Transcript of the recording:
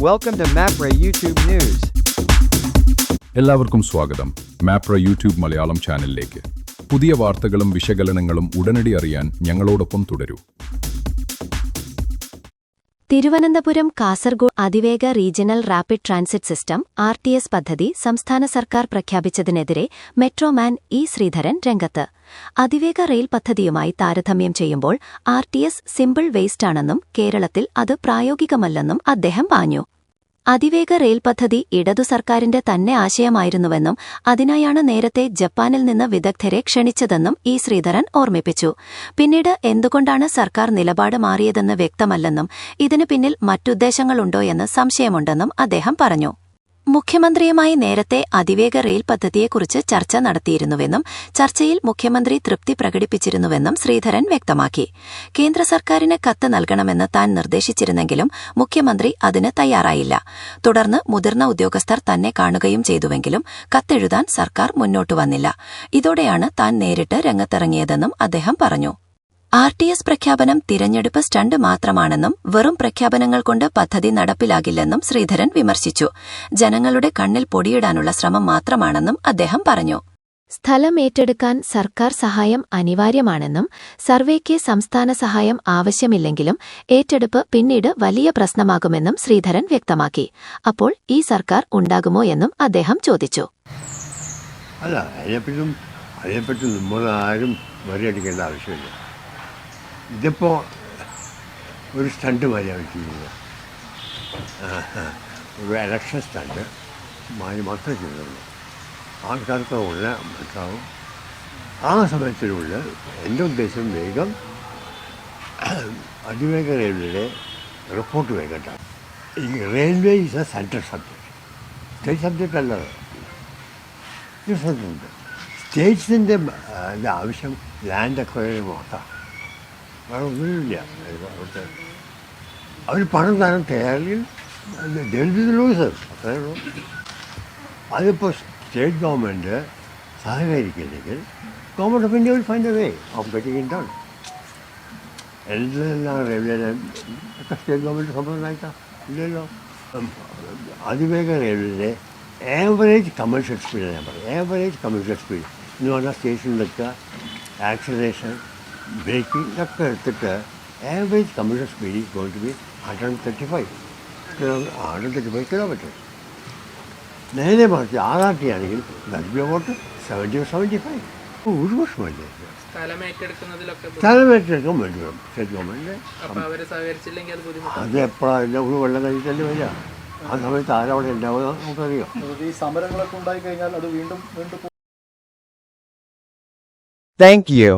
Welcome to MAPRA YouTube News. എല്ലാവർക്കും സ്വാഗതം Mapra YouTube Malayalam ചാനലിലേക്ക്. പുതിയ വാർത്തകളും വിശകലനങ്ങളും ഉടനടി അറിയാൻ ഞങ്ങളോടൊപ്പം തുടരൂ. തിരുവനന്തപുരം കാസർഗോഡ് അതിവേഗ regional rapid transit system (RTS) പദ്ധതി സംസ്ഥാന സർക്കാർ പ്രഖ്യാപിച്ചതിനെതിരെ മെട്രോമാൻ ഇ ശ്രീധരൻ രംഗത്ത്. അതിവേഗ റെയിൽ പദ്ധതിയുമായി താരതമ്യം ചെയ്യുമ്പോൾ RTS സിമ്പിൾ വേസ്റ്റാണെന്നും കേരളത്തിൽ അത് പ്രായോഗികമല്ലെന്നും അദ്ദേഹം പറഞ്ഞു. അതിവേഗ റെയിൽ പദ്ധതി ഇടതു സർക്കാരിന്റെ തന്നെ ആശയമായിരുന്നുവെന്നും അതിനായാണ് നേരത്തെ ജപ്പാനിൽ നിന്ന് വിദഗ്ധരെ ക്ഷണിച്ചതെന്നും ഇ ശ്രീധരൻ ഓർമ്മിപ്പിച്ചു. പിന്നീട് എന്തുകൊണ്ടാണ് സർക്കാർ നിലപാട് മാറിയതെന്ന് വ്യക്തമല്ലെന്നും ഇതിന് പിന്നിൽ മറ്റുദ്ദേശങ്ങളുണ്ടോയെന്ന് സംശയമുണ്ടെന്നും അദ്ദേഹം പറഞ്ഞു. മുഖ്യമന്ത്രിയുമായി നേരത്തെ അതിവേഗ റെയിൽ പദ്ധതിയെക്കുറിച്ച് ചർച്ച നടത്തിയിരുന്നുവെന്നും ചർച്ചയിൽ മുഖ്യമന്ത്രി തൃപ്തി പ്രകടിപ്പിച്ചിരുന്നുവെന്നും ശ്രീധരൻ വ്യക്തമാക്കി. കേന്ദ്ര സർക്കാരിന് കത്ത് നൽകണമെന്ന് താൻ നിർദ്ദേശിച്ചിരുന്നെങ്കിലും മുഖ്യമന്ത്രി അതിന് തയ്യാറായില്ല. തുടർന്ന് മുതിർന്ന ഉദ്യോഗസ്ഥർ തന്നെ കാണുകയും ചെയ്തുവെങ്കിലും കത്തെഴുതാൻ സർക്കാർ മുന്നോട്ടു വന്നില്ല. ഇതോടെയാണ് താൻ നേരിട്ട് രംഗത്തിറങ്ങിയതെന്നും അദ്ദേഹം പറഞ്ഞു. RTS പ്രഖ്യാപനം തിരഞ്ഞെടുപ്പ് സ്റ്റണ്ട് മാത്രമാണെന്നും വെറും പ്രഖ്യാപനങ്ങൾ കൊണ്ട് പദ്ധതി നടപ്പിലാകില്ലെന്നും ശ്രീധരൻ വിമർശിച്ചു. ജനങ്ങളുടെ കണ്ണിൽ പൊടിയിടാനുള്ള ശ്രമം മാത്രമാണെന്നും അദ്ദേഹം പറഞ്ഞു. സ്ഥലം ഏറ്റെടുക്കാൻ സർക്കാർ സഹായം അനിവാര്യമാണെന്നും സർവേക്ക് സംസ്ഥാന സഹായം ആവശ്യമില്ലെങ്കിലും ഏറ്റെടുപ്പ് പിന്നീട് വലിയ പ്രശ്നമാകുമെന്നും ശ്രീധരൻ വ്യക്തമാക്കി. അപ്പോൾ ഈ സർക്കാർ ഉണ്ടാകുമോ എന്നും അദ്ദേഹം ചോദിച്ചു. അല്ല, അതിനെപ്പറ്റി നമ്മളാരും വരിയടിക്കേണ്ട ആവശ്യമില്ല. ഇതിപ്പോൾ ഒരു സ്റ്റണ്ട് മാതിരിയാണ് ചെയ്യുന്നത്. ഒരു ഇലക്ഷൻ സ്റ്റണ്ട് മാത്രമേ ചെയ്യുന്നുള്ളൂ. ആൾക്കാർക്ക് ഉള്ള മനസ്സിലാവും. ആ സമയത്തിനുള്ളിൽ എൻ്റെ ഉദ്ദേശം വേഗം അതിവേഗ റെയിൽവേയുടെ റിപ്പോർട്ട് വേഗട്ടാണ്. ഈ railway is A central subject, state subject അല്ലത്. ഇത് സബ്ജക്റ്റ് സ്റ്റേറ്റ്സിൻ്റെ ആവശ്യം ലാൻഡ് അക്വയർ മാത്രമാണ്, വേറെ ഒന്നുമില്ല. അവിടുത്തെ അവർ പണം തരാൻ തയ്യാറിൽ ലൂസ് അത്രയേ ഉള്ളൂ. അതിപ്പോൾ സ്റ്റേറ്റ് ഗവൺമെൻറ് സഹകരിക്കുന്നെങ്കിൽ government of India will find a way of getting it done. എല്ലാം റെയിൽവേ ഒക്കെ സ്റ്റേറ്റ് ഗവൺമെൻറ് സമ്മതമായിട്ടാ ഇല്ലല്ലോ. അതിവേഗ റെയിൽവേയുടെ ആവറേജ് കമേഴ്ഷ്യൽ സ്പീഡ് ഞാൻ പറയും. ആവറേജ് കമേഴ്ഷ്യൽ സ്പീഡ് എന്ന് പറഞ്ഞാൽ സ്റ്റേഷനിലൊക്കെ ആക്സിലറേഷൻ ബ്രേക്കിംഗ് ഒക്കെ എടുത്തിട്ട് average commercial speed is going to be 135 kilometre. നേരെ മറിച്ച് RRT ആണെങ്കിൽ ദാറ്റ് ബി അബൌട്ട് 70 or 75. ഒരു വർഷമല്ലേ സ്ഥലം ഏറ്റെടുക്കാൻ വേണ്ടി വരും സ്റ്റേറ്റ് ഗവൺമെൻറ്. അത് എപ്പോഴാണ് ഒരു വെള്ളം കഴിച്ചല്ലേ വരിക. ആ സമയത്ത് ആരവിടെ ഉണ്ടാവുക നമുക്കറിയാം. Thank you.